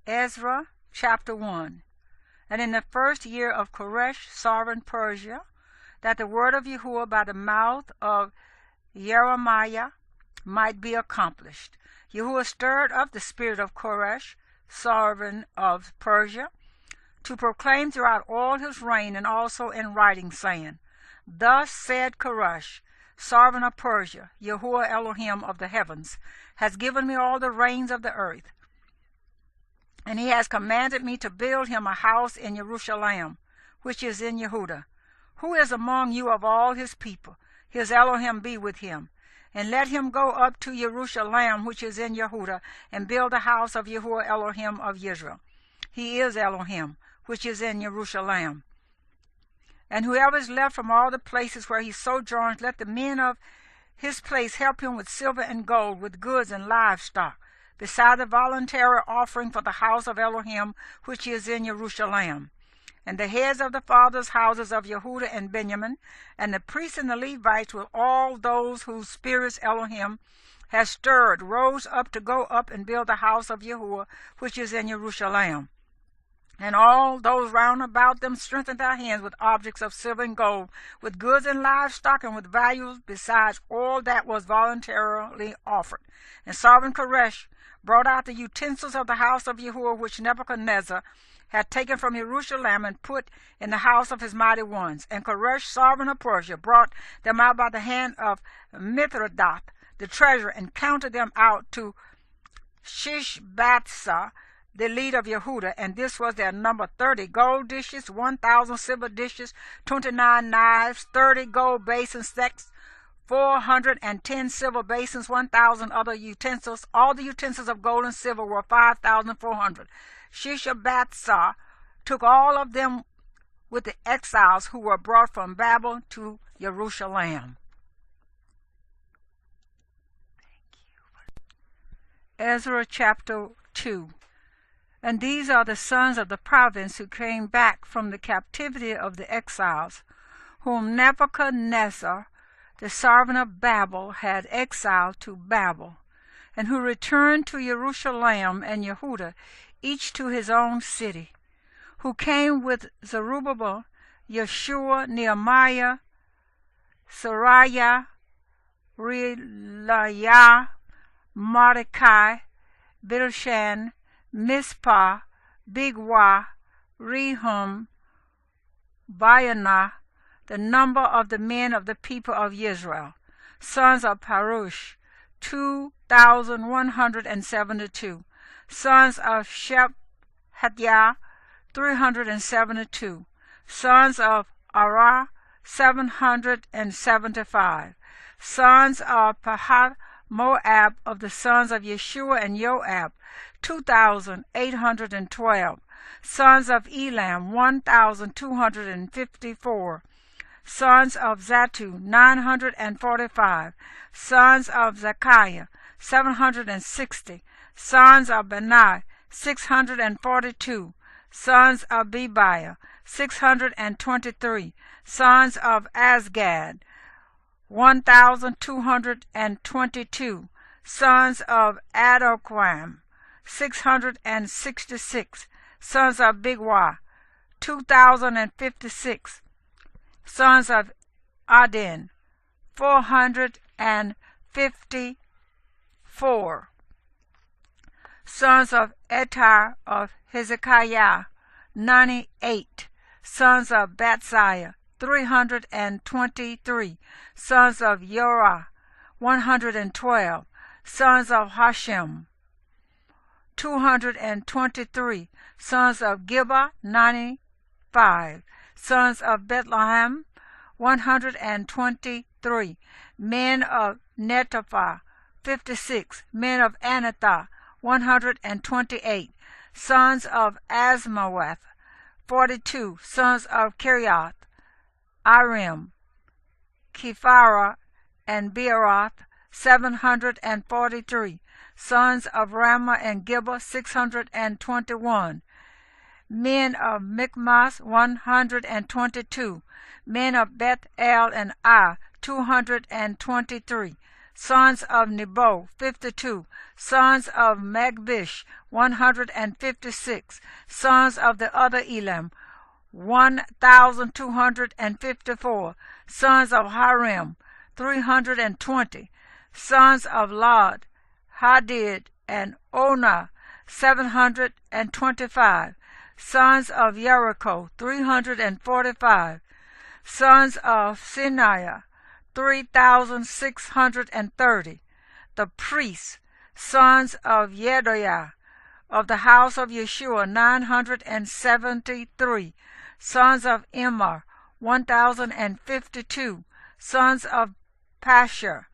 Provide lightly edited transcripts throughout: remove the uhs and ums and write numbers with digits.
Ezra Chapter 1. And in the first year of Koresh, sovereign Persia, that the word of Yahuwah by the mouth of Jeremiah might be accomplished, Yahuwah stirred up the spirit of Koresh, sovereign of Persia, to proclaim throughout all his reign, and also in writing, saying, Thus said Koresh, sovereign of Persia, Yahuwah Elohim of the heavens has given me all the reins of the earth, and he has commanded me to build him a house in Jerusalem, which is in Yehudah. Who is among you of all his people? His Elohim be with him. And let him go up to Jerusalem, which is in Yehudah, and build a house of Yahuwah Elohim of Israel. He is Elohim, which is in Jerusalem. And whoever is left from all the places where he sojourns, let the men of his place help him with silver and gold, with goods and livestock, beside the voluntary offering for the house of Elohim, which is in Jerusalem. And the heads of the fathers' houses of Yehudah and Benjamin, and the priests and the Levites, with all those whose spirits Elohim has stirred, rose up to go up and build the house of Yahuwah, which is in Jerusalem. And all those round about them strengthened their hands with objects of silver and gold, with goods and livestock, and with values, besides all that was voluntarily offered. And sovereign Koresh brought out the utensils of the house of Yahuwah, which Nebuchadnezzar had taken from Jerusalem and put in the house of his mighty ones. And Koresh, sovereign of Persia, brought them out by the hand of Mithridath, the treasurer, and counted them out to Shishbatsar, the lead of Yehudah, and this was their number: 30 gold dishes, 1,000 silver dishes, 29 knives, 30 gold basin sets, 410 silver basins, 1,000 other utensils. All the utensils of gold and silver were 5,400. Shishbatsar took all of them with the exiles who were brought from Babel to Jerusalem. Ezra Chapter 2. And these are the sons of the province who came back from the captivity of the exiles, whom Nebuchadnezzar, the sovereign of Babel, had exiled to Babel, and who returned to Jerusalem and Yehudah, each to his own city, who came with Zerubbabel, Yeshua, Nehemiah, Sariah, Reelaiah, Mordecai, Bilshan, Mispah, Bigwa, Rehum, Baanah, the number of the men of the people of Israel, sons of Parush, 2,172, sons of Shephatiah, 372, sons of Arah, 775, sons of Pahath Moab, of the sons of Yeshua and Joab, 2,812, sons of Elam, 1,254, sons of Zatu, 945, sons of Zechariah, 760, sons of Benai, 642, sons of Bebiah, 623, sons of Azgad, 1,222, sons of Adoquam, 666, sons of Bigwa, 2,056, sons of Adin, 454, sons of Etar of Hezekiah, 98, sons of Batsiah, 323, sons of Yorah, 112, sons of Hashem, 223, sons of Gibeah, 95, sons of Bethlehem, 123, men of Netophah, 56, men of Anathoth, 128, sons of Asmaweth, 42, sons of Kiriath, Arim, Kephara, and Beeroth, 743, sons of Ramah and Gibeah, 621, men of Michmas, 122, men of Beth El and Ai, 223, sons of Nebo, 52, sons of Magbish, 156, sons of the other Elam, 1,254, sons of Harim, 320, sons of Lod, Hadid, and Onah, 725, sons of Jericho, 345, sons of Sinaiah, 3,630, the priests, sons of Yediah, of the house of Yeshua, 973, sons of Immer, 1,052, sons of Pashur,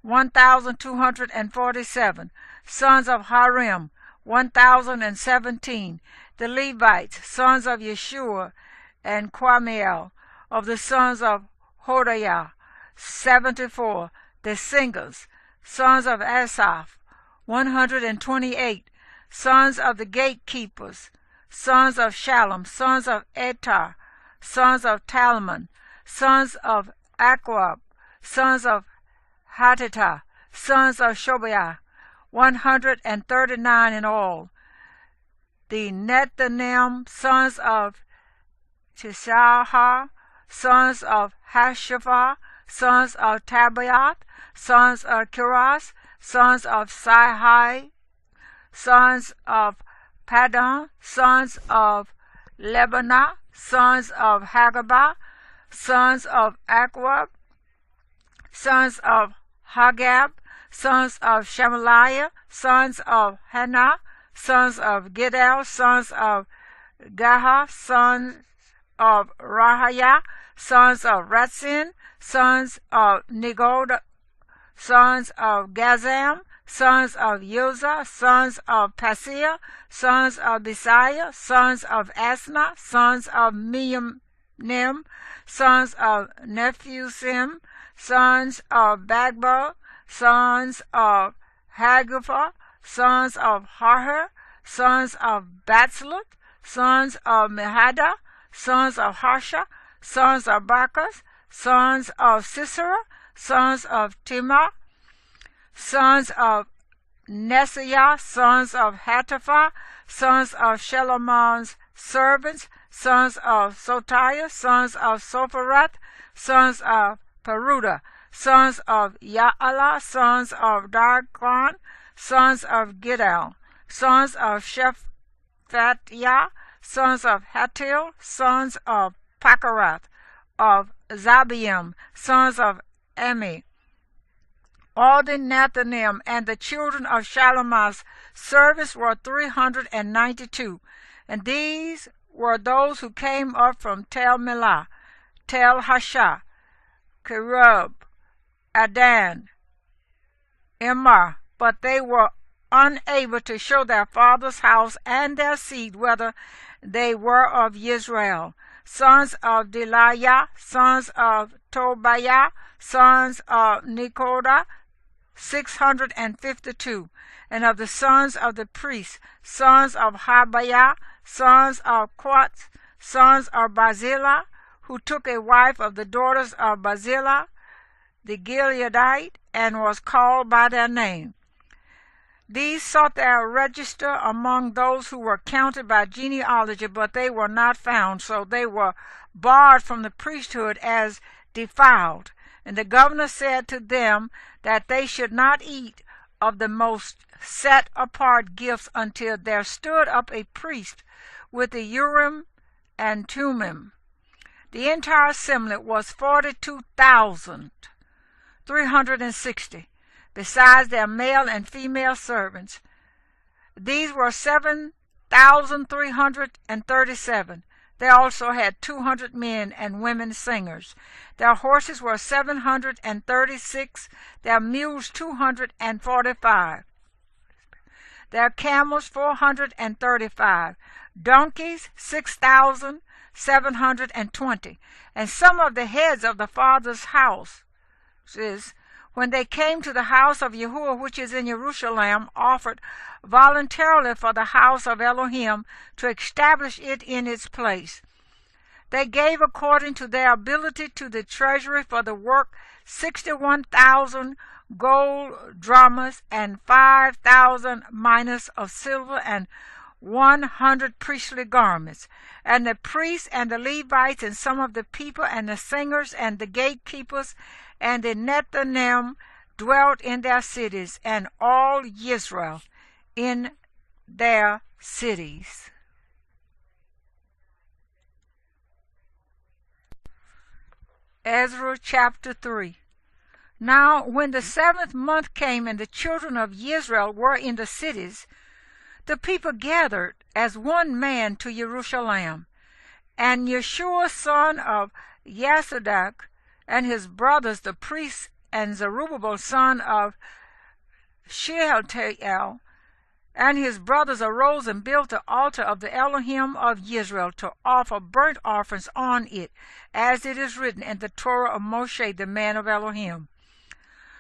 1,247, sons of Harim, 1,017, the Levites, sons of Yeshua and Quamiel, of the sons of Hodiah, 74, the singers, sons of Asaph, 128, sons of the gatekeepers, sons of Shalom, sons of Etar, sons of Talmon, sons of Aquab, sons of Hatita, sons of Shobiah, 139 in all. The Nethanim, sons of Chisahar, sons of Hashapha, sons of Tabaoth, sons of Kiras, sons of Sihai, sons of Padon, sons of Lebanah, sons of Hagabah, sons of Aquab, sons of Hagab, sons of Shamaliah, sons of Hannah, sons of Gidel, sons of Gaha, sons of Rahiah, sons of Ratzin, sons of Negod, sons of Gazam, sons of Uzah, sons of Paseah, sons of Besiah, sons of Asna, sons of Miyamnim, sons of Nephusim, sons of Bagba, sons of Hagupha, sons of Harher, sons of Batzlut, sons of Mehada, sons of Harsha, sons of Barkas, sons of Sisera, sons of Timah, sons of Nesiah, sons of Hatapha, sons of Shelamon's servants, sons of Sotiah, sons of Sopharat, sons of Peruda, sons of Ya'ala, sons of Darkon, sons of Gidal, sons of Shephatiah, sons of Hatil, sons of Pakarath, of Zabiim, sons of Emi. All the Nethanim and the children of Shalom's service were 392, and these were those who came up from Tel Melah, Tel Hasha, Kerub, Adan, Immer, but they were unable to show their father's house and their seed whether they were of Israel. Sons of Deliah, sons of Tobiah, sons of Nekoda, 652, and of the sons of the priests, sons of Habiah, sons of Quats, sons of Barzillai, who took a wife of the daughters of Barzillai, the Gileadite, and was called by their name. These sought their register among those who were counted by genealogy, but they were not found, so they were barred from the priesthood as defiled. And the governor said to them that they should not eat of the most set-apart gifts until there stood up a priest with the Urim and Thummim. The entire assembly was 42,360, besides their male and female servants. These were 7,337. They also had 200 men and women singers. Their horses were 736, their mules 245, their camels 435, donkeys 6,720. And some of the heads of the father's house, when they came to the house of Yahuwah, which is in Jerusalem, offered voluntarily for the house of Elohim to establish it in its place. They gave according to their ability to the treasury for the work 61,000 gold dramas, and 5,000 minas of silver, and 100 priestly garments. And the priests and the Levites and some of the people and the singers and the gatekeepers and the Nethinim dwelt in their cities, and all Israel in their cities. Ezra chapter 3. Now when the 7th month came and the children of Israel were in the cities, the people gathered as one man to Jerusalem. And Yeshua son of Yasodak and his brothers the priests, and Zerubbabel son of Shealtiel and his brothers arose and built the altar of the Elohim of Israel to offer burnt offerings on it, as it is written in the Torah of Moshe the man of Elohim.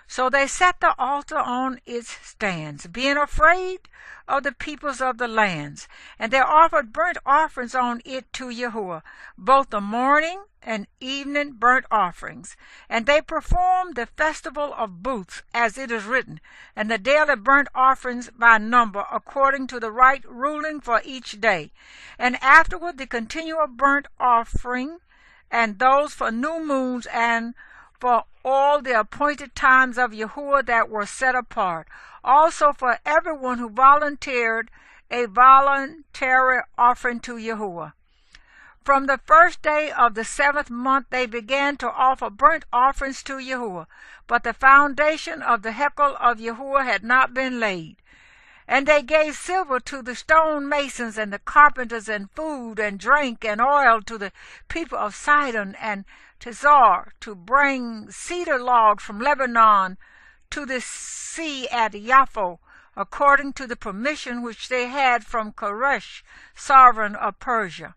So they set the altar on its stands, being afraid of the peoples of the lands, and they offered burnt offerings on it to Yahuwah, both the morning and evening burnt offerings. And they performed the festival of booths, as it is written, and the daily burnt offerings by number, according to the right ruling for each day. And afterward the continual burnt offering, and those for new moons, and for all the appointed times of Yahuwah that were set apart, also for everyone who volunteered a voluntary offering to Yahuwah. From the first day of the 7th month they began to offer burnt offerings to Yahuwah, but the foundation of the hekel of Yahuwah had not been laid. And they gave silver to the stone masons and the carpenters, and food and drink and oil to the people of Sidon and Tizar, to bring cedar logs from Lebanon to the sea at Yaffo, according to the permission which they had from Koresh, sovereign of Persia.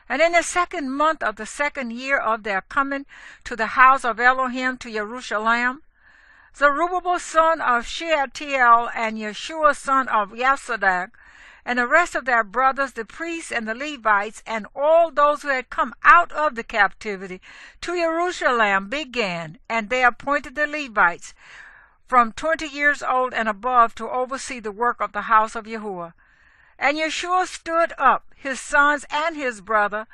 And in the 2nd month of the 2nd year of their coming to the house of Elohim to Jerusalem, Zerubbabel son of Shealtiel and Yeshua son of Yasodak, and the rest of their brothers, the priests and the Levites, and all those who had come out of the captivity to Jerusalem began, and they appointed the Levites from 20 years old and above to oversee the work of the house of Yahuwah. And Yeshua stood up, his sons and his brother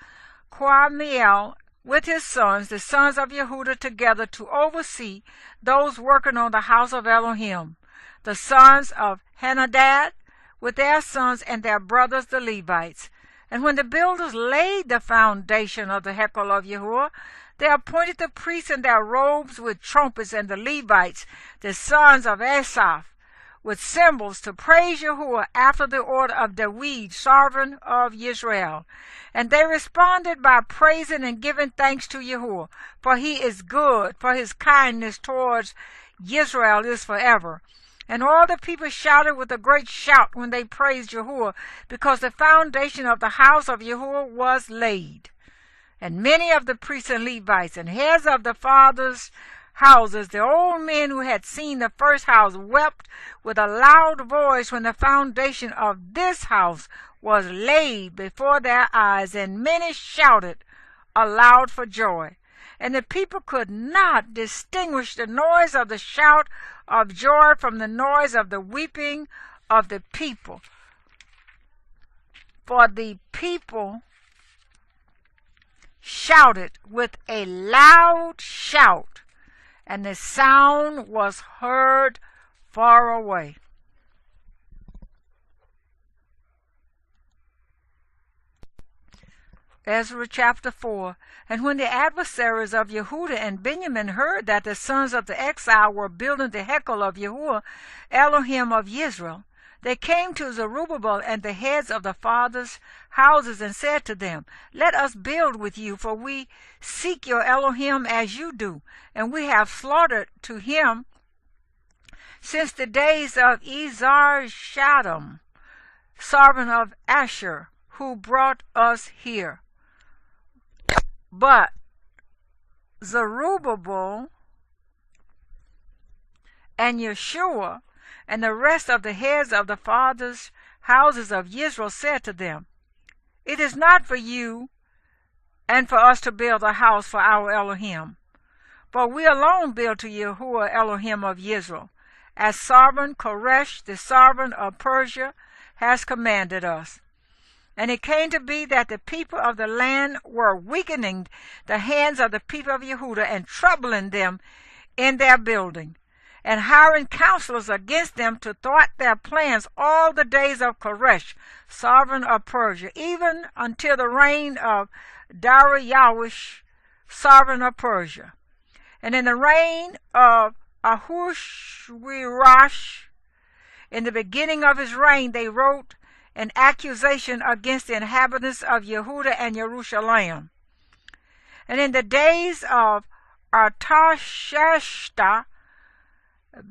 Quamiel, with his sons, the sons of Yehuda, together to oversee those working on the house of Elohim, the sons of Henadad, with their sons and their brothers the Levites. And when the builders laid the foundation of the hekel of Yahuwah, they appointed the priests in their robes with trumpets, and the Levites, the sons of Asaph, with cymbals, to praise Yahuwah after the order of David, sovereign of Israel. And they responded by praising and giving thanks to Yahuwah, for he is good, for his kindness towards Israel is forever. And all the people shouted with a great shout when they praised Yahuwah, because the foundation of the house of Yahuwah was laid. And many of the priests and Levites and heads of the fathers' houses, the old men who had seen the first house, wept with a loud voice when the foundation of this house was laid before their eyes, and many shouted aloud for joy. And the people could not distinguish the noise of the shout of joy from the noise of the weeping of the people. For the people shouted with a loud shout, and the sound was heard far away. Ezra chapter 4. And when the adversaries of Yehuda and Benjamin heard that the sons of the exile were building the hekel of Yahuwah, Elohim of Israel, they came to Zerubbabel and the heads of the fathers' houses and said to them, Let us build with you, for we seek your Elohim as you do, and we have slaughtered to him since the days of Esarhaddon, sovereign of Asher, who brought us here. But Zerubbabel and Yeshua and the rest of the heads of the fathers' houses of Israel said to them, It is not for you and for us to build a house for our Elohim, For we alone build to Yahuwah Elohim of Israel, as sovereign Koresh, the sovereign of Persia, has commanded us. And it came to be that the people of the land were weakening the hands of the people of Yehuda and troubling them in their building, and hiring counselors against them to thwart their plans all the days of Koresh, sovereign of Persia, even until the reign of Darius, sovereign of Persia. And in the reign of Ahasuerus, in the beginning of his reign, they wrote an accusation against the inhabitants of Yehuda and Jerusalem. And in the days of Artashshata,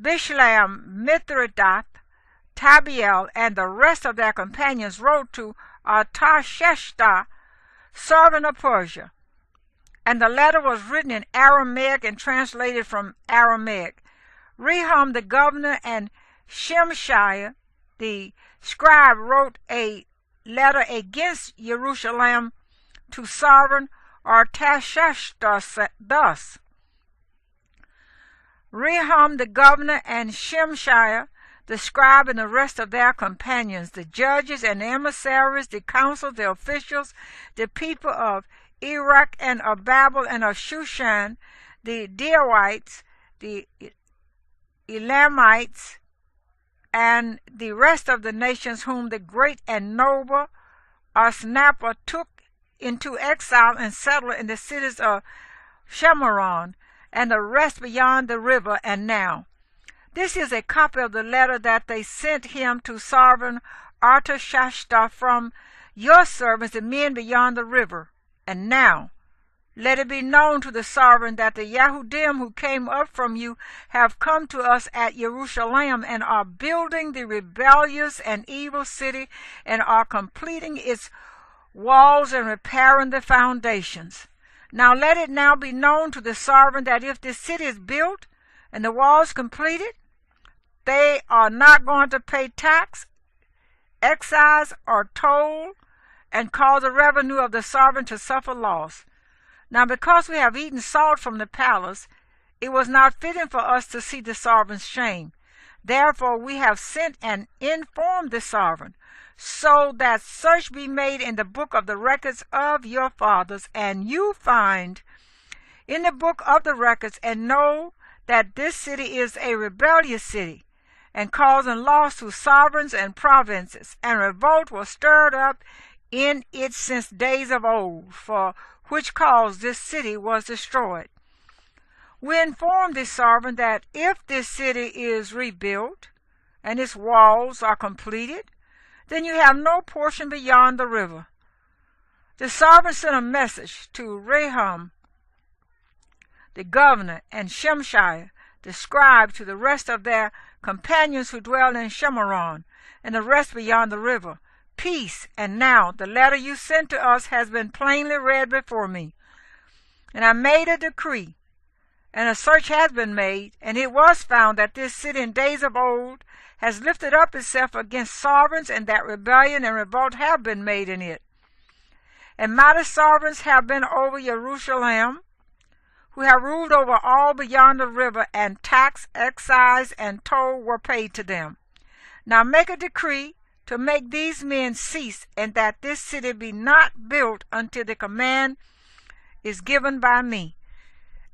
Bishlam, Mithridath, Tabiel, and the rest of their companions wrote to Artashshata, sovereign of Persia. And the letter was written in Aramaic and translated from Aramaic. Rehum the governor and Shemshai the scribe wrote a letter against Jerusalem to sovereign Artashshata thus. Rehum the governor and Shemshai the scribe and the rest of their companions, the judges and the emissaries, the council, the officials, the people of Iraq and of Babel and of Shushan, the Deoites, the Elamites, and the rest of the nations whom the great and noble Osnapper took into exile and settled in the cities of Shemaron and the rest beyond the river. And now, this is a copy of the letter that they sent him to sovereign Artashshata from your servants, the men beyond the river. And now, let it be known to the sovereign that the Yahudim who came up from you have come to us at Jerusalem and are building the rebellious and evil city and are completing its walls and repairing the foundations. Now let it now be known to the sovereign that if this city is built and the walls completed, they are not going to pay tax, excise, or toll, and cause the revenue of the sovereign to suffer loss. Now because we have eaten salt from the palace, it was not fitting for us to see the sovereign's shame. Therefore we have sent and informed the sovereign, so that search be made in the book of the records of your fathers, and you find in the book of the records, and know that this city is a rebellious city, and causing loss to sovereigns and provinces, and revolt was stirred up in it since days of old, for which cause this city was destroyed. We inform the sovereign that if this city is rebuilt and its walls are completed, then you have no portion beyond the river. The sovereign sent a message to Rehum, the governor, and Shemshai, the scribe, to the rest of their companions who dwell in Shemaron, and the rest beyond the river. Peace, and now the letter you sent to us has been plainly read before me. And I made a decree, and a search has been made, and it was found that this city in days of old has lifted up itself against sovereigns, and that rebellion and revolt have been made in it. And mighty sovereigns have been over Jerusalem, who have ruled over all beyond the river, and tax, excise, and toll were paid to them. Now make a decree to make these men cease, and that this city be not built until the command is given by me.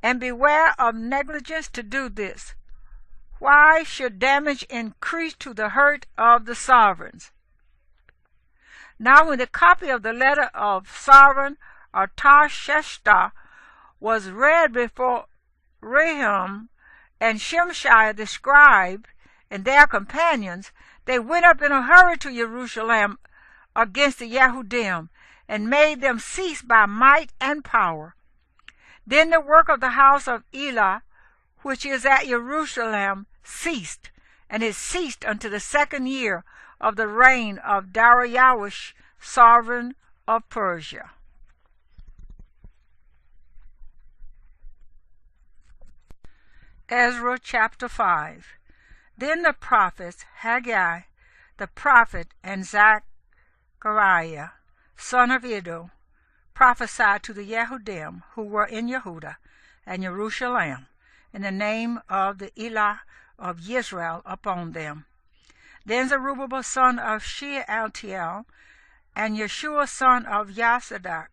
And beware of negligence to do this. Why should damage increase to the hurt of the sovereigns? Now when the copy of the letter of sovereign Artashshata was read before Rehum and Shemshai the scribe and their companions, they went up in a hurry to Jerusalem against the Yahudim, and made them cease by might and power. Then the work of the house of Elah, which is at Jerusalem, ceased, and it ceased unto the 2nd year of the reign of Darius, sovereign of Persia. Ezra Chapter 5. Then the prophets Haggai the prophet and Zechariah, son of Iddo, prophesied to the Yehudim who were in Yehuda, and Jerusalem, in the name of the Elah of Israel upon them. Then Zerubbabel son of Shealtiel and Yeshua son of Yosadak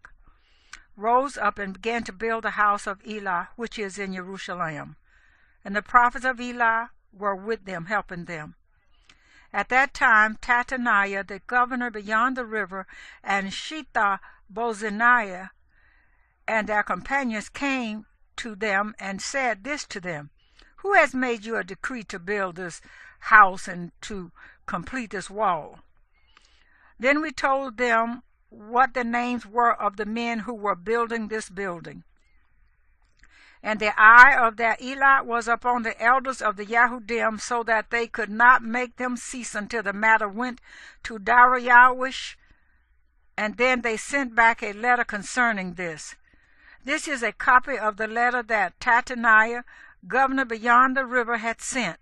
rose up and began to build the house of Elah, which is in Jerusalem. And the prophets of Elah were with them, helping them. At that time, Tattaniah, the governor beyond the river, and Shethar-bozenah and their companions came to them and said this to them: Who has made you a decree to build this house and to complete this wall? Then we told them what the names were of the men who were building this building. And the eye of their Elah was upon the elders of the Yahudim, so that they could not make them cease until the matter went to Darius. And then they sent back a letter concerning this. This is a copy of the letter that Tattaniah, governor beyond the river, had sent.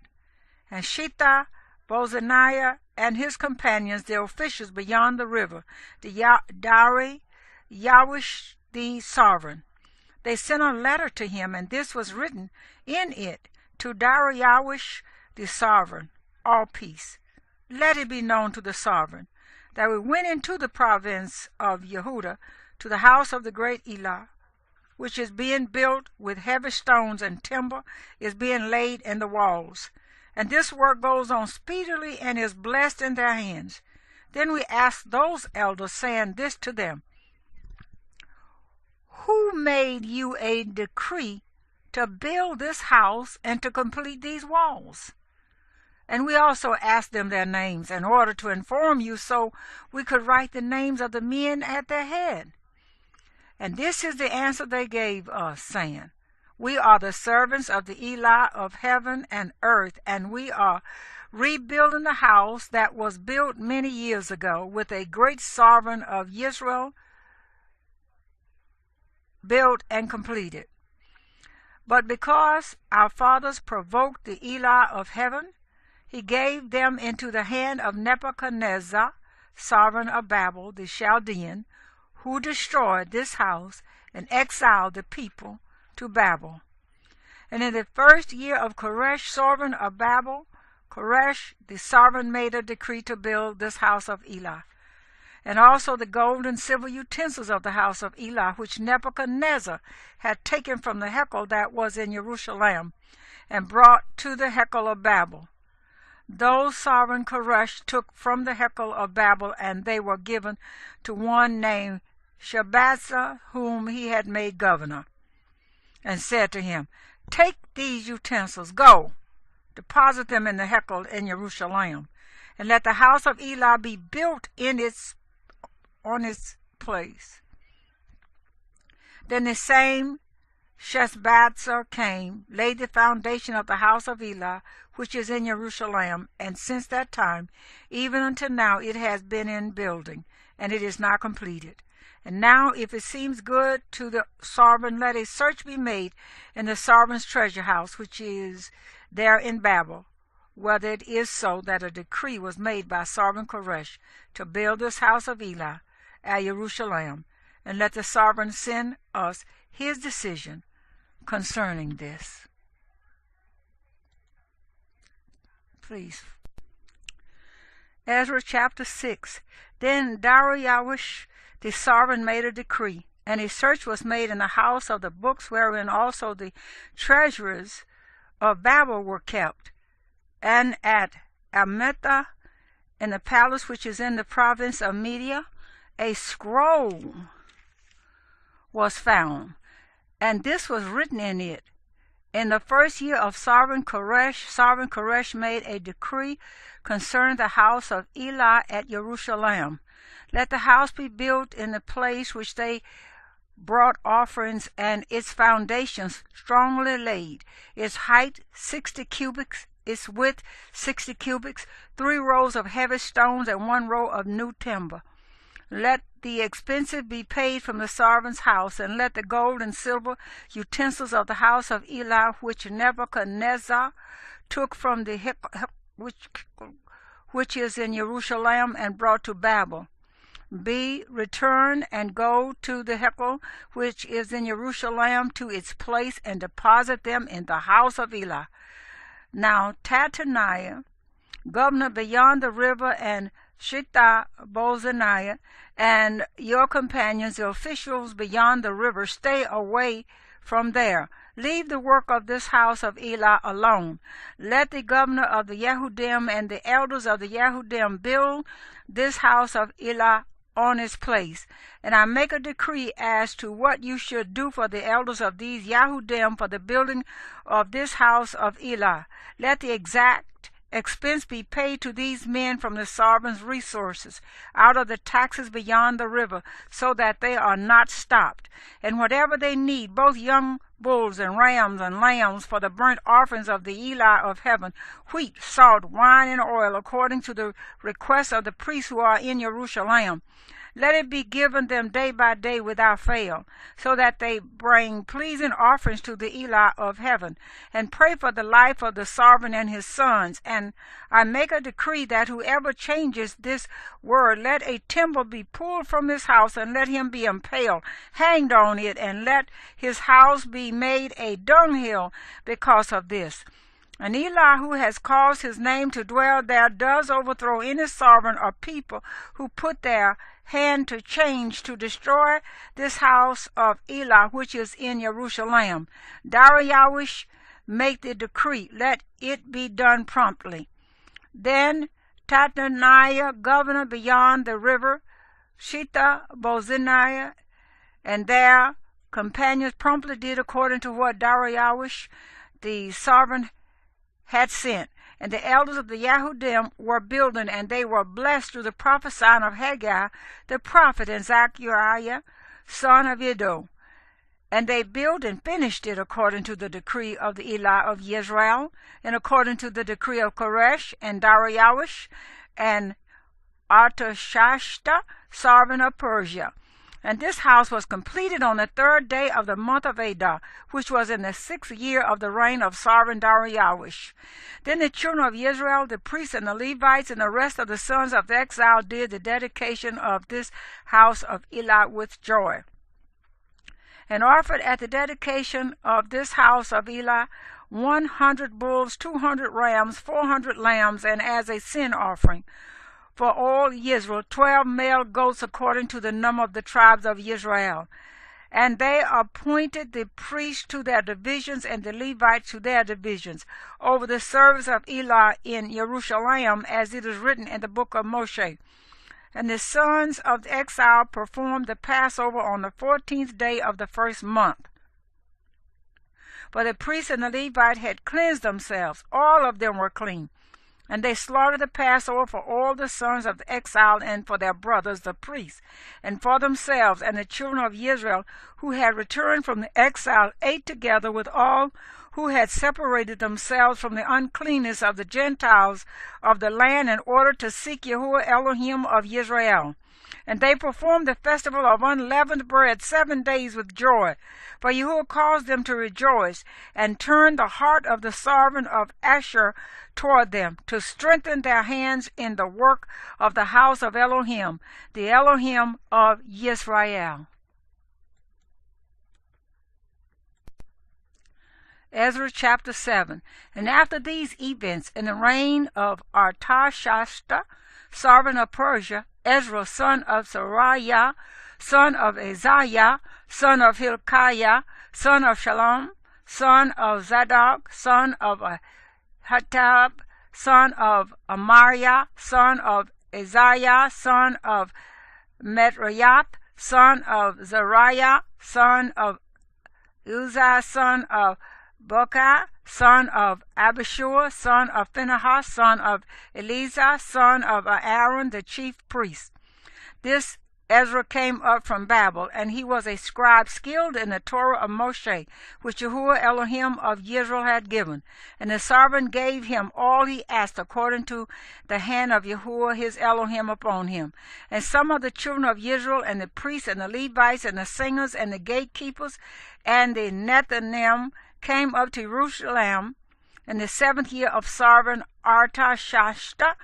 And Shethar-bozenah and his companions, the officials beyond the river, the Darius the sovereign, they sent a letter to him, and this was written in it: To Darius the sovereign, all peace. Let it be known to the sovereign that we went into the province of Yehuda to the house of the great Elah, which is being built with heavy stones, and timber is being laid in the walls. And this work goes on speedily and is blessed in their hands. Then we asked those elders, saying this to them: Who made you a decree to build this house and to complete these walls? And we also asked them their names in order to inform you, so we could write the names of the men at their head. And this is the answer they gave us, saying: We are the servants of the Elah of heaven and earth, and we are rebuilding the house that was built many years ago with a great sovereign of Israel, built and completed. But because our fathers provoked the Elah of heaven, he gave them into the hand of Nebuchadnezzar, sovereign of Babel, the Chaldean, who destroyed this house and exiled the people to Babel. And in the first year of Koresh, sovereign of Babel, Koresh the sovereign made a decree to build this house of Elah, and also the gold and silver utensils of the house of Elah, which Nebuchadnezzar had taken from the Hekel that was in Jerusalem, and brought to the Hekel of Babel. Those sovereign Koresh took from the Hekel of Babel, and they were given to one named Shabbazzar, whom he had made governor, and said to him: Take these utensils, go, deposit them in the Hekel in Jerusalem, and let the house of Elah be built on its place. Then the same Sheshbazzar came, laid the foundation of the house of Elah, which is in Jerusalem, and since that time, even until now, it has been in building, and it is not completed. And now, if it seems good to the sovereign, let a search be made in the sovereign's treasure house, which is there in Babel, whether it is so that a decree was made by sovereign Koresh to build this house of Elah at Jerusalem, and let the sovereign send us his decision concerning this. Please. Ezra Chapter 6. Then Darius the sovereign made a decree, and a search was made in the house of the books wherein also the treasures of Babel were kept, and at Ametta, in the palace which is in the province of Media, a scroll was found, and this was written in it: In the first year of sovereign Koresh made a decree concerning the house of Elah at Jerusalem. Let the house be built in the place which they brought offerings, and its foundations strongly laid, its height 60 cubits, its width 60 cubits, 3 rows of heavy stones and 1 row of new timber. Let the expenses be paid from the sovereign's house, and let the gold and silver utensils of the house of Elah, which Nebuchadnezzar took from the which is in Jerusalem and brought to Babel, be return and go to the Hekel, which is in Jerusalem, to its place, and deposit them in the house of Eli. Now Tattaniah, governor beyond the river, and Shethar-bozenah, and your companions, the officials beyond the river, stay away from there. Leave the work of this house of Eli alone. Let the governor of the Yehudim and the elders of the Yehudim build this house of Eli on its place. And I make a decree as to what you should do for the elders of these Yehudim for the building of this house of Eli. Let the exact expense be paid to these men from the sovereign's resources, out of the taxes beyond the river, so that they are not stopped. And whatever they need, both young bulls and rams and lambs, for the burnt offerings of the Eli of heaven, wheat, salt, wine, and oil, according to the request of the priests who are in Jerusalem. Let it be given them day by day without fail, so that they bring pleasing offerings to the Eli of heaven, and pray for the life of the sovereign and his sons. And I make a decree that whoever changes this word, let a timber be pulled from his house, and let him be impaled, hanged on it, and let his house be made a dunghill because of this. And Eli, who has caused his name to dwell there, does overthrow any sovereign or people who put their hand to change to destroy this house of Eli, which is in Jerusalem. Darius make the decree, let it be done promptly. Then Tattaniah, governor beyond the river, Shethar-bozenah, and their companions promptly did according to what Darius, the sovereign, had sent. And the elders of the Yehudim were building, and they were blessed through the prophesying of Haggai the prophet and Zechariah, son of Iddo. And they built and finished it according to the decree of the Eli of Israel, and according to the decree of Koresh and Darius and Artashasta, sovereign of Persia. And this house was completed on the 3rd day of the month of Adar, which was in the 6th year of the reign of sovereign Darius. Then the children of Israel, the priests and the Levites, and the rest of the sons of the exile did the dedication of this house of Eli with joy, and offered at the dedication of this house of Eli 100 bulls, 200 rams, 400 lambs, and as a sin offering for all Israel, 12 male goats according to the number of the tribes of Israel. And they appointed the priests to their divisions and the Levites to their divisions over the service of Eli in Jerusalem, as it is written in the book of Moshe. And the sons of the exile performed the Passover on the 14th day of the 1st month. For the priests and the Levites had cleansed themselves, all of them were clean. And they slaughtered the Passover for all the sons of the exile, and for their brothers the priests, and for themselves. And the children of Israel who had returned from the exile ate together with all who had separated themselves from the uncleanness of the Gentiles of the land, in order to seek Yahuwah Elohim of Israel. And they performed the festival of unleavened bread 7 days with joy, for Yahuwah caused them to rejoice, and turned the heart of the sovereign of Asher toward them, to strengthen their hands in the work of the house of Elohim, the Elohim of Yisrael. Ezra Chapter 7. And after these events, in the reign of Artashasta, sovereign of Persia, Ezra, son of Sariah, son of Isaiah, son of Hilkiah, son of Shalom, son of Zadok, son of Hattab, son of Amariah, son of Isaiah, son of Metrayath, son of Zariah, son of Uzzah, son of Bukah, son of Abishur, son of Phinehas, son of Eleazar, son of Aaron, the chief priest. This Ezra came up from Babel, and he was a scribe skilled in the Torah of Moshe, which Yahuwah Elohim of Israel had given. And the sovereign gave him all he asked, according to the hand of Yahuwah his Elohim upon him. And some of the children of Israel, and the priests, and the Levites, and the singers, and the gatekeepers, and the Nethinim came up to Jerusalem in the 7th year of sovereign Artashasta,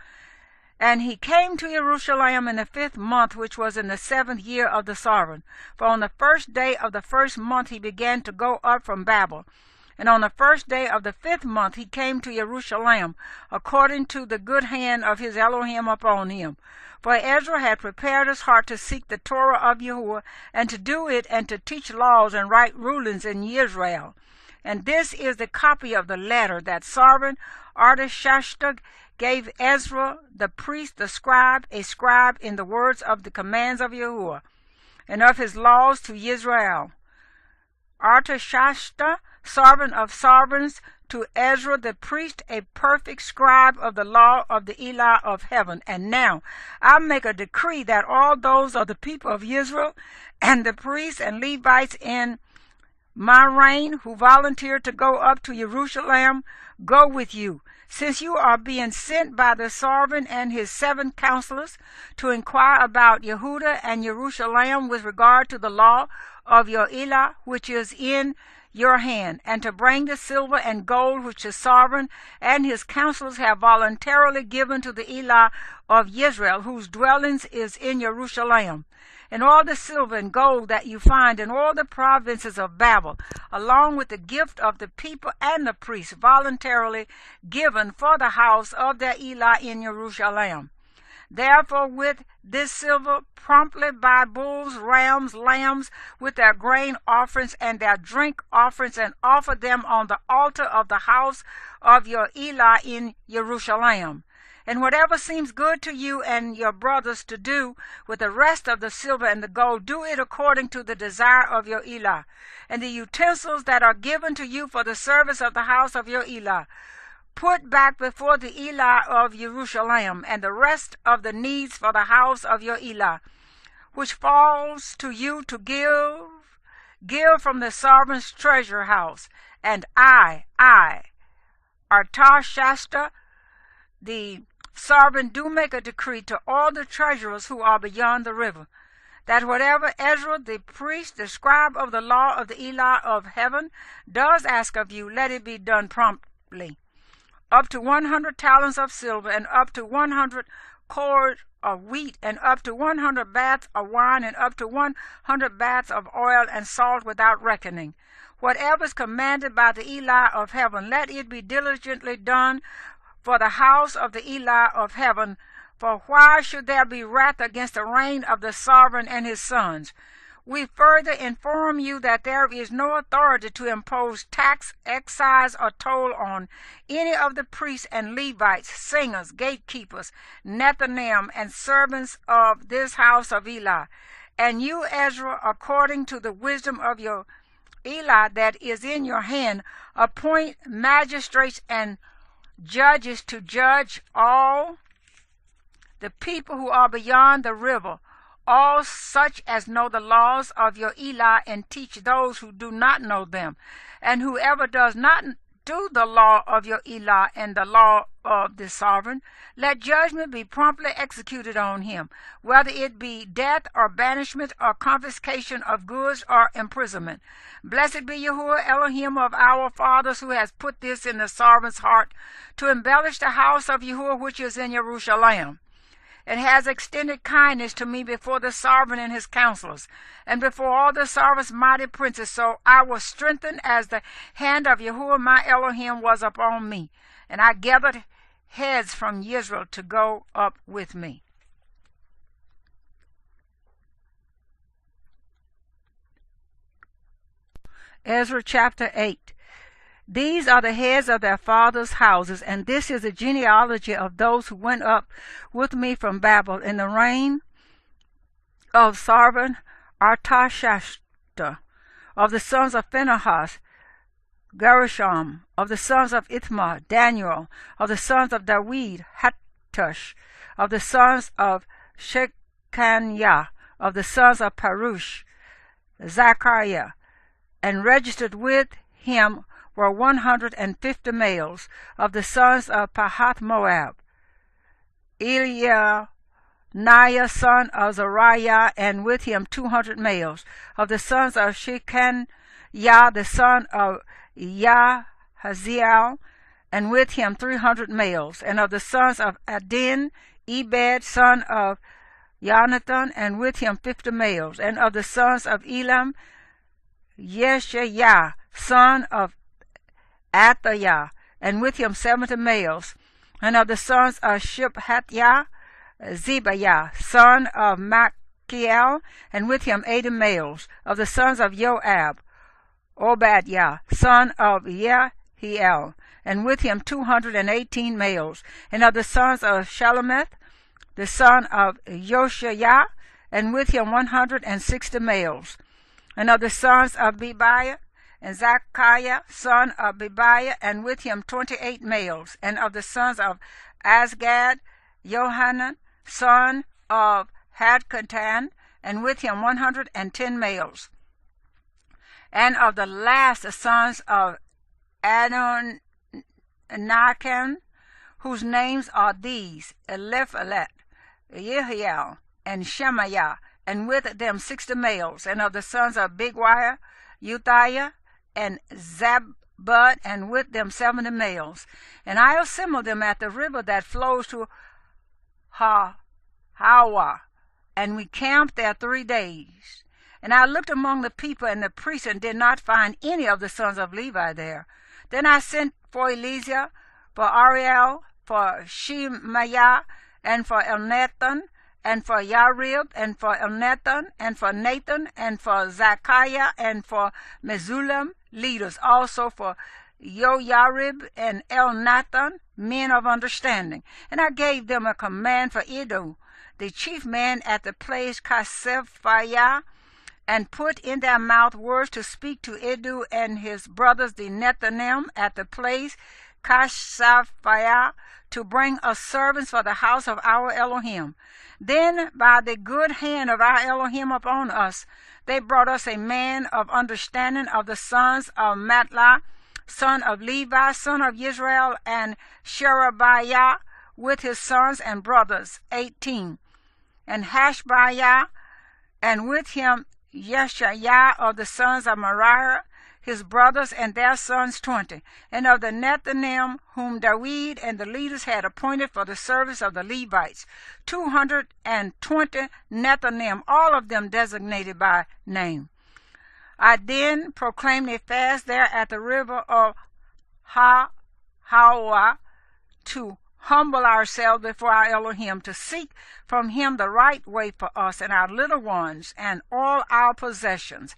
And he came to Jerusalem in the 5th month, which was in the 7th year of the sovereign. For on the 1st day of the 1st month he began to go up from Babel. And on the 1st day of the 5th month he came to Jerusalem, according to the good hand of his Elohim upon him. For Ezra had prepared his heart to seek the Torah of Yahuwah, and to do it, and to teach laws and write rulings in Israel. And this is the copy of the letter that sovereign Artashasta gave Ezra the priest, the scribe, a scribe in the words of the commands of Yahuwah, and of his laws to Israel. Artashasta, sovereign of sovereigns, to Ezra the priest, a perfect scribe of the law of the Elah of heaven. And now I make a decree that all those of the people of Israel, and the priests and Levites in my reign, who volunteer to go up to Jerusalem, go with you, since you are being sent by the sovereign and his 7 counselors to inquire about Yehudah and Jerusalem with regard to the law of your Elah, which is in your hand, and to bring the silver and gold which the sovereign and his counselors have voluntarily given to the Elah of Israel, whose dwellings is in Jerusalem, and all the silver and gold that you find in all the provinces of Babel, along with the gift of the people and the priests voluntarily given for the house of their Elah in Jerusalem. Therefore with this silver promptly buy bulls, rams, lambs, with their grain offerings and their drink offerings, and offer them on the altar of the house of your Elah in Jerusalem. And whatever seems good to you and your brothers to do with the rest of the silver and the gold, do it according to the desire of your Elah. And the utensils that are given to you for the service of the house of your Elah, put back before the Elah of Jerusalem, and the rest of the needs for the house of your Elah, which falls to you to give from the sovereign's treasure house. And I, Artashasta, the sovereign, do make a decree to all the treasurers who are beyond the river, that whatever Ezra the priest, the scribe of the law of the Elah of heaven, does ask of you, let it be done promptly. Up to 100 talents of silver, and up to 100 cors of wheat, and up to 100 baths of wine, and up to 100 baths of oil and salt without reckoning. Whatever is commanded by the Elah of heaven, let it be diligently done for the house of the Elah of heaven. For why should there be wrath against the reign of the sovereign and his sons? We further inform you that there is no authority to impose tax, excise, or toll on any of the priests and Levites, singers, gatekeepers, Nethinim, and servants of this house of Elah. And you, Ezra, according to the wisdom of your Elah that is in your hand, appoint magistrates and judges to judge all the people who are beyond the river, all such as know the laws of your Elah, and teach those who do not know them. And whoever does not do the law of your Elah and the law of the sovereign, let judgment be promptly executed on him, whether it be death or banishment or confiscation of goods or imprisonment. Blessed be Yahuwah Elohim of our fathers, who has put this in the sovereign's heart, to embellish the house of Yahuwah which is in Jerusalem, and has extended kindness to me before the sovereign and his counselors, and before all the sovereign's mighty princes. So I was strengthened as the hand of Yahuwah my Elohim was upon me, and I gathered heads from Israel to go up with me. Ezra chapter 8. These are the heads of their fathers' houses, and this is the genealogy of those who went up with me from Babel in the reign of sovereign Artashasta. Of the sons of Phinehas, Gershom. Of the sons of Ithamar, Daniel. Of the sons of David, Hattush. Of the sons of Shechaniah. Of the sons of Parush, Zechariah. And registered with him were 150 males. Of the sons of Pahath Moab, Elianiah son of Zariah, and with him 200 males. Of the sons of Shechaniah the son of Yahaziel, and with him 300 males. And of the sons of Adin, Ebed, son of Jonathan, and with him 50 males. And of the sons of Elam, Yeshaiah, son of Athaiah, and with him 70 males. And of the sons of Shiphathiah, Zebiah, son of Machiel, and with him 80 males. Of the sons of Joab, Obadiah, son of Jehiel, and with him 218 males. And of the sons of Shalomith, the son of Josiah, and with him 160 males. And of the sons of Bebiah, and Zechariah, son of Bebiah, and with him 28 males. And of the sons of Azgad, Johanan, son of Hadkatan, and with him 110 males. And of the last sons of Adonijah, whose names are these: Eliphalet, Yehiel, and Shemaiah, and with them 60 males. And of the sons of Bigwai, Uthiah, and Zabud, and with them 70 males. And I assembled them at the river that flows to Hawa, and we camped there 3 days. And I looked among the people and the priests, and did not find any of the sons of Levi there. Then I sent for Eliezer, for Ariel, for Shemaiah, and for Elnathan, and for Yarib, and for Elnathan, and for Nathan, and for Zechariah, and for Mezulam, leaders, also for Yoyarib and Elnathan, men of understanding. And I gave them a command for Iddo, the chief man at the place Kasephiah, and put in their mouth words to speak to Iddo and his brothers the Nethanim at the place Kasephiah, to bring us servants for the house of our Elohim. Then by the good hand of our Elohim upon us, they brought us a man of understanding of the sons of Matlah, son of Levi, son of Israel, and Sherebiah, with his sons and brothers 18, and Hashbiah, and with him Yeshaiah of the sons of Merari, his brothers and their sons 20, and of the Nethanim, whom David and the leaders had appointed for the service of the Levites, 220 Nethanim, all of them designated by name. I then proclaimed a fast there at the river of Hawa, to humble ourselves before our Elohim, to seek from him the right way for us and our little ones and all our possessions.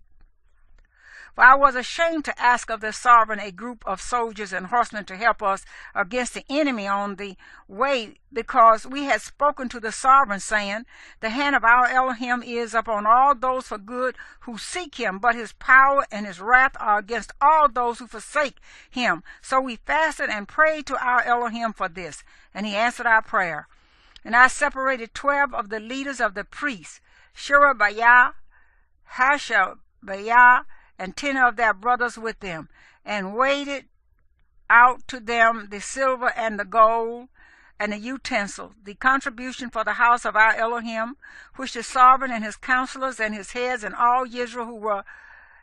For I was ashamed to ask of the sovereign a group of soldiers and horsemen to help us against the enemy on the way, because we had spoken to the sovereign, saying, the hand of our Elohim is upon all those for good who seek him, but his power and his wrath are against all those who forsake him. So we fasted and prayed to our Elohim for this, and he answered our prayer. And I separated 12 of the leaders of the priests, Sherebiah, Hashabiah, and 10 of their brothers with them, and weighed out to them the silver and the gold and the utensils, the contribution for the house of our Elohim, which the sovereign and his counselors and his heads and all Israel who were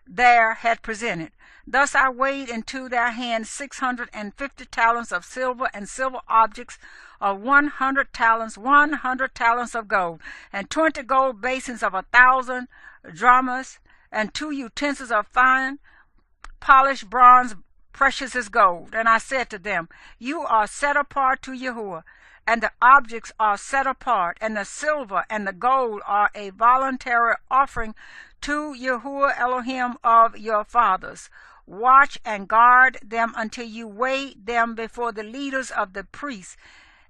there had presented. Thus I weighed into their hands 650 talents of silver, and silver objects of 100 talents, 100 talents of gold, and 20 gold basins of 1,000 drachmas, and 2 utensils of fine polished bronze, precious as gold. And I said to them, you are set apart to Yahuwah, and the objects are set apart, and the silver and the gold are a voluntary offering to Yahuwah Elohim of your fathers. Watch and guard them until you weigh them before the leaders of the priests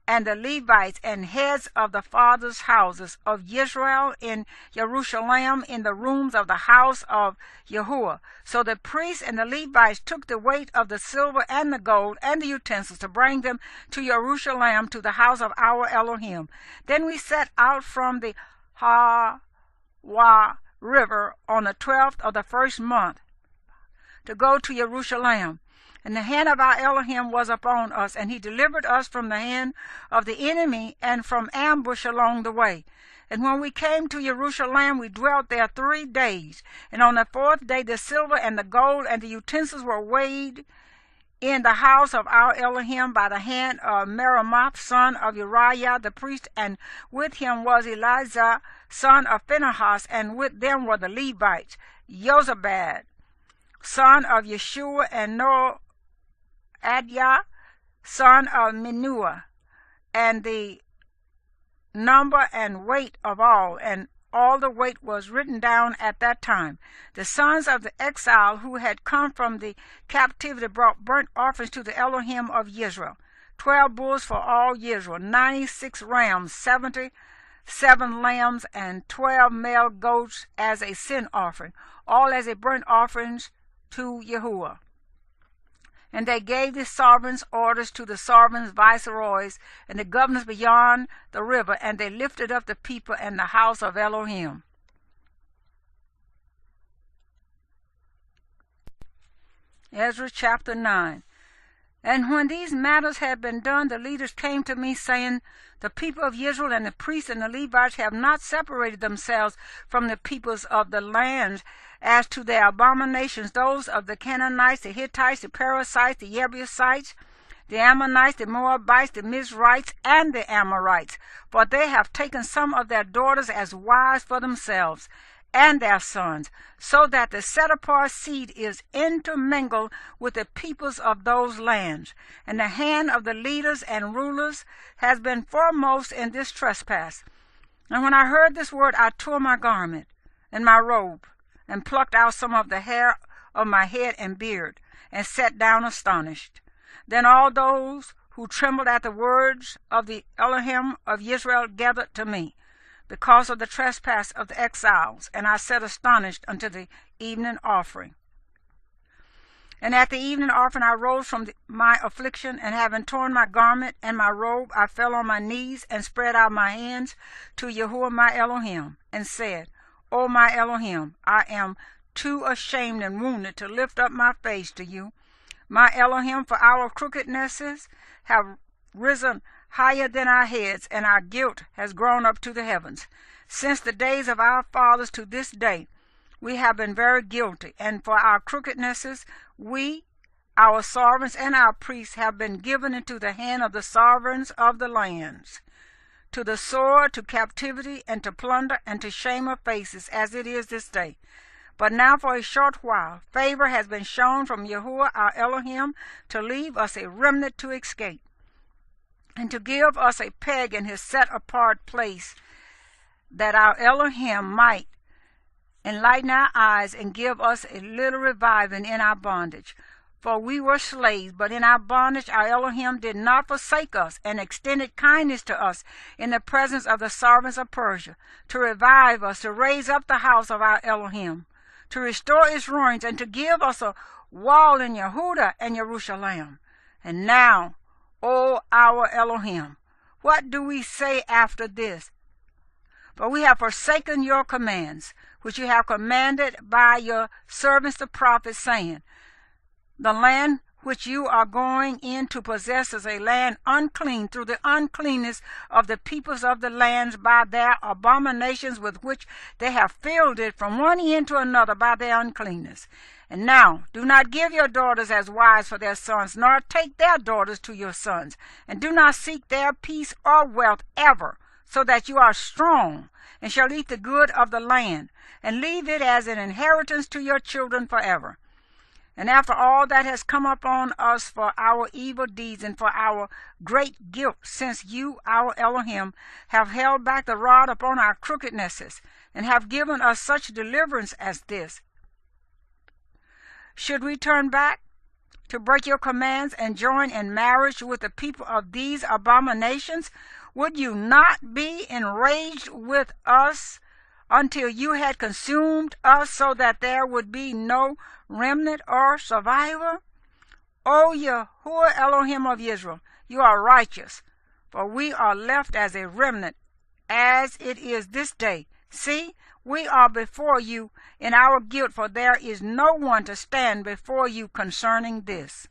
and the Levites and heads of the fathers' houses of Israel in Jerusalem, in the rooms of the house of Yahuwah. So the priests and the Levites took the weight of the silver and the gold and the utensils to bring them to Jerusalem, to the house of our Elohim. Then we set out from the Hawa river on the 12th of the first month to go to Jerusalem. And the hand of our Elohim was upon us, and he delivered us from the hand of the enemy and from ambush along the way. And when we came to Jerusalem, we dwelt there 3 days. And on the 4th day the silver and the gold and the utensils were weighed in the house of our Elohim by the hand of Meremoth, son of Uriah the priest, and with him was Eleazar, son of Phinehas, and with them were the Levites, Jozabad, son of Yeshua, and Noadiah, son of Menua, and the number and weight of all, and all the weight was written down at that time. The sons of the exile who had come from the captivity brought burnt offerings to the Elohim of Israel, 12 bulls for all Israel, 96 rams, 77 lambs, and 12 male goats as a sin offering, all as a burnt offerings to Yahuwah. And they gave the sovereigns orders to the sovereigns, viceroys, and the governors beyond the river, and they lifted up the people and the house of Elohim. Ezra Chapter 9. And when these matters had been done, the leaders came to me, saying, the people of Israel and the priests and the Levites have not separated themselves from the peoples of the land as to their abominations, those of the Canaanites, the Hittites, the Perizzites, the Jebusites, the Ammonites, the Moabites, the Mizrites, and the Amorites. For they have taken some of their daughters as wives for themselves, and their sons, so that the set-apart seed is intermingled with the peoples of those lands. And the hand of the leaders and rulers has been foremost in this trespass. And when I heard this word, I tore my garment and my robe, and plucked out some of the hair of my head and beard, and sat down astonished. Then all those who trembled at the words of the Elohim of Israel gathered to me, because of the trespass of the exiles, and I sat astonished unto the evening offering. And at the evening offering I rose from my affliction, and having torn my garment and my robe, I fell on my knees, and spread out my hands to Yahuwah my Elohim, and said, O my Elohim, I am too ashamed and wounded to lift up my face to you. My Elohim, for our crookednesses have risen higher than our heads, and our guilt has grown up to the heavens. Since the days of our fathers to this day, we have been very guilty, and for our crookednesses, we, our sovereigns, and our priests have been given into the hand of the sovereigns of the lands, to the sword, to captivity, and to plunder, and to shame of faces, as it is this day. But now for a short while, favor has been shown from Yahuwah our Elohim to leave us a remnant to escape, and to give us a peg in his set-apart place, that our Elohim might enlighten our eyes and give us a little reviving in our bondage. For we were slaves, but in our bondage our Elohim did not forsake us, and extended kindness to us in the presence of the sovereigns of Persia, to revive us, to raise up the house of our Elohim, to restore its ruins, and to give us a wall in Yehudah and Jerusalem. And now, O our Elohim, what do we say after this? For we have forsaken your commands, which you have commanded by your servants the prophets, saying, the land which you are going in to possess is a land unclean through the uncleanness of the peoples of the lands by their abominations with which they have filled it from one end to another by their uncleanness. And now do not give your daughters as wives for their sons, nor take their daughters to your sons, and do not seek their peace or wealth ever, so that you are strong, and shall eat the good of the land, and leave it as an inheritance to your children forever. And after all that has come upon us for our evil deeds and for our great guilt, since you, our Elohim, have held back the rod upon our crookednesses, and have given us such deliverance as this, should we turn back to break your commands and join in marriage with the people of these abominations? Would you not be enraged with us until you had consumed us, so that there would be no remnant or survivor? O Yahuwah Elohim of Israel, you are righteous, for we are left as a remnant, as it is this day. See, we are before you in our guilt, for there is no one to stand before you concerning this.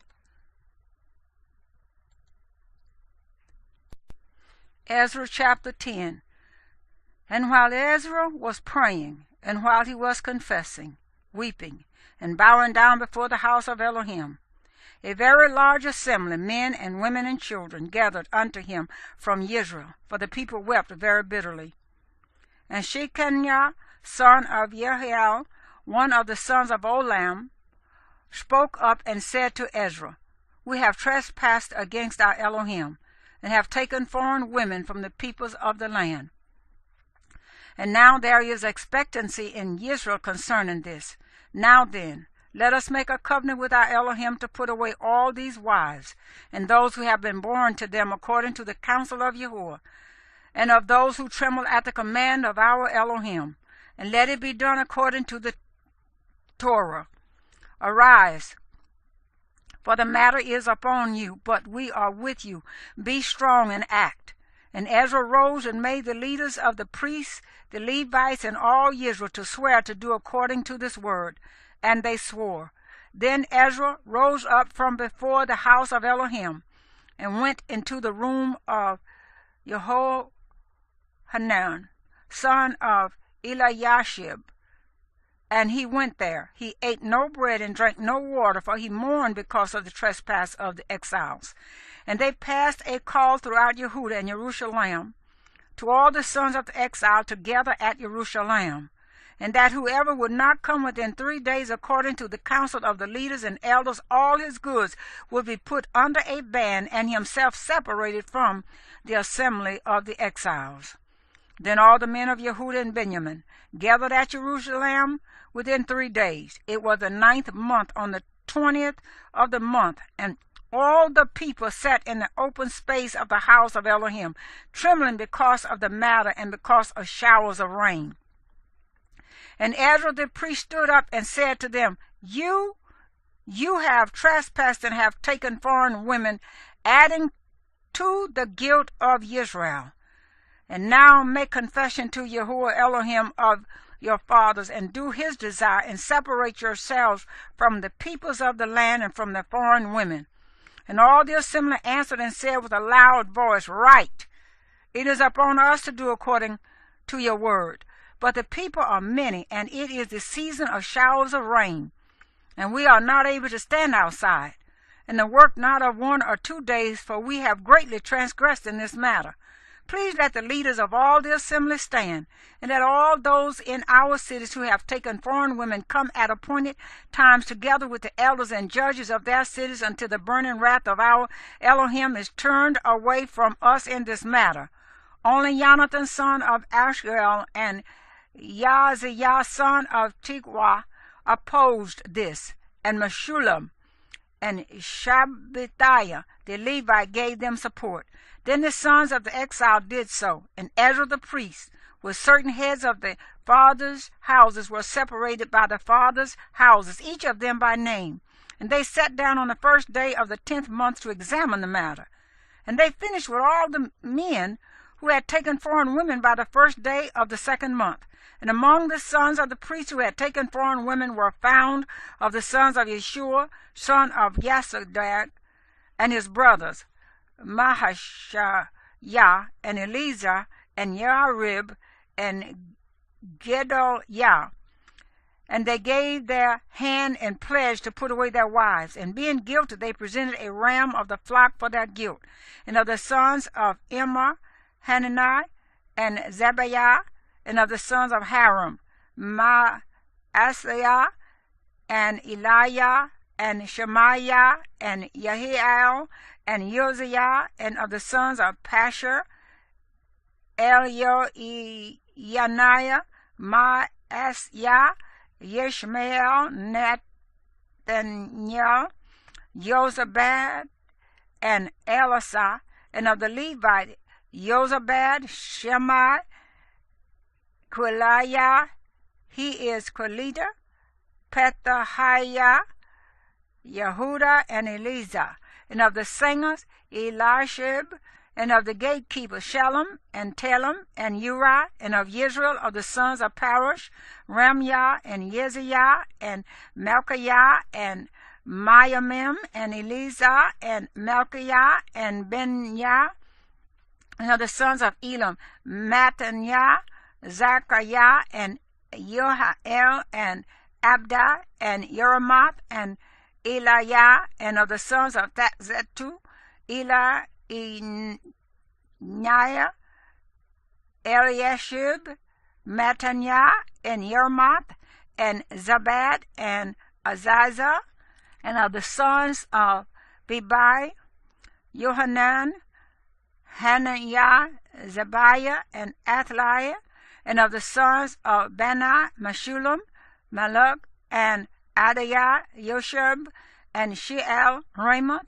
Ezra Chapter 10. And while Ezra was praying, and while he was confessing, weeping, and bowing down before the house of Elohim, A very large assembly, men and women and children, gathered unto him from Israel, for the people wept very bitterly. And Shechaniah, son of Jehiel, one of the sons of Olam, spoke up and said to Ezra, We have trespassed against our Elohim, and have taken foreign women from the peoples of the land. And now there is expectancy in Israel concerning this. Now then, let us make a covenant with our Elohim to put away all these wives, and those who have been born to them according to the counsel of Yahuwah, and of those who tremble at the command of our Elohim, and let it be done according to the Torah. Arise, for the matter is upon you, but we are with you. Be strong and act. And Ezra rose and made the leaders of the priests, the Levites, and all Israel to swear to do according to this word. And they swore. Then Ezra rose up from before the house of Elohim, and went into the room of Jehohanan, son of Eliashib. And he went there. He ate no bread and drank no water, for he mourned because of the trespass of the exiles. And they passed a call throughout Yehudah and Jerusalem to all the sons of the exile together at Jerusalem, and that whoever would not come within 3 days according to the counsel of the leaders and elders, all his goods would be put under a ban, and himself separated from the assembly of the exiles. Then all the men of Yehudah and Benjamin gathered at Jerusalem within 3 days. It was the 9th month, on the 20th of the month, and all the people sat in the open space of the house of Elohim, trembling because of the matter and because of showers of rain. And Ezra the priest stood up and said to them, You have trespassed and have taken foreign women, adding to the guilt of Israel. And now make confession to Yahuwah Elohim of your fathers, and do his desire, and separate yourselves from the peoples of the land and from the foreign women. And all the assembly answered and said with a loud voice, Right, it is upon us to do according to your word. But the people are many, and it is the season of showers of rain, and we are not able to stand outside, and the work not of 1 or 2 days, for we have greatly transgressed in this matter. Please let the leaders of all the assembly stand, and let all those in our cities who have taken foreign women come at appointed times together with the elders and judges of their cities, until the burning wrath of our Elohim is turned away from us in this matter. Only Jonathan, son of Ashgael, and Yaziah, son of Tikwa, opposed this, and Meshullam and Shabbathiah, the Levite, gave them support. Then the sons of the exile did so, and Ezra the priest, with certain heads of the fathers' houses, were separated by the fathers' houses, each of them by name. And they sat down on the first day of the 10th month to examine the matter. And they finished with all the men who had taken foreign women by the first day of the 2nd month. And among the sons of the priests who had taken foreign women were found of the sons of Yeshua, son of Yasodak, and his brothers, Mahashah, and Eleazar, and Yarib, and Gedaliah. And they gave their hand in pledge to put away their wives. And being guilty, they presented a ram of the flock for their guilt. And of the sons of Immer, Hanani, and Zabiah, and of the sons of Haram, Maaseiah, and Eliah, and Shemaiah, and Yehiel, and Uzziah, and of the sons of Pashur, Elioenai, Maaseiah, Yishmael, Nathaniel, Jozabad, and Elisah, and of the Levite, Jozabad, Shemai, Quiliah, he is Quelita, Pethahiah, Yehuda, and Eleazar, and of the singers, Elishib, and of the gatekeepers, Shalom, and Telem, and Uri, and of Israel, of the sons of Parosh, Ramyah, and Yeziah, and Malchiah, and Mayamim, and Eleazar, and Malchiah, and Benyah, and of the sons of Elam, Mattaniah, Zachariah, and Yohael, and Abda, and Yeremoth, and Eliah, and of the sons of Zetu, Eli, Enaiah, Eliashib, Mattaniah, and Yermoth, and Zabad, and Aziza, and of the sons of Bebai, Yohanan, Hananiah, Zabiah, and Athaliah, and of the sons of Bani, Meshullam, Maluk, and Adiah, Yosheb, and Sheal, Ramoth,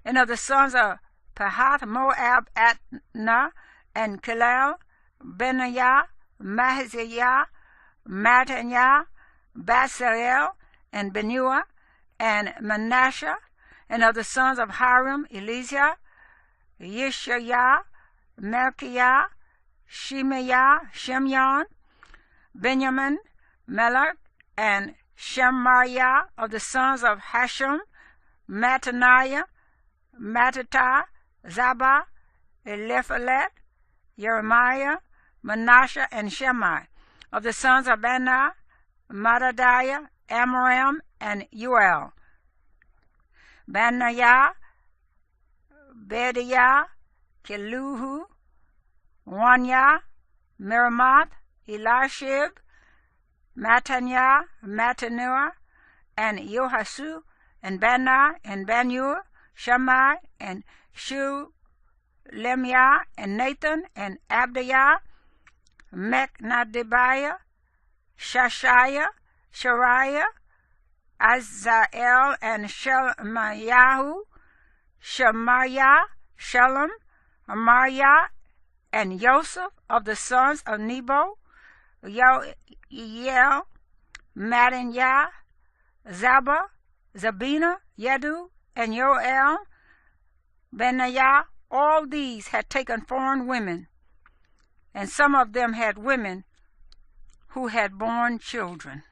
and of the sons of Pahath Moab, Atna, and Kilal, Benaiah, Mahaziah, Mattaniah, Basarel, and Benua, and Manasseh, and of the sons of Hiram, Elisha, Yeshaiah, Melchiah, Shemaiah, Shimeon, Benjamin, Melech, and Shemaiah, of the sons of Hashem, Mattaniah, Mattatah, Zabah, Eliphalet, Jeremiah, Manasseh, and Shemai, of the sons of Bani, Mattadiah, Amram, and Uel, Benaiah, Bediah, Keluhu, Waniah, Miramoth, Elishib, Mattaniah, Mattanua, and Yohasu, and Bani, and Benur, Shammai, and Shulemiah, and Nathan, and Abdiah, Mechnadibiah, Shashiah, Shariah, Azael, and Shemayahu, Shemaiah, Shalom, Amariah, and Joseph, of the sons of Nebo, Yoel, Mattaniah, Zabah, Zabina, Yedu, and Yoel, Benaiah. All these had taken foreign women, and some of them had women who had borne children.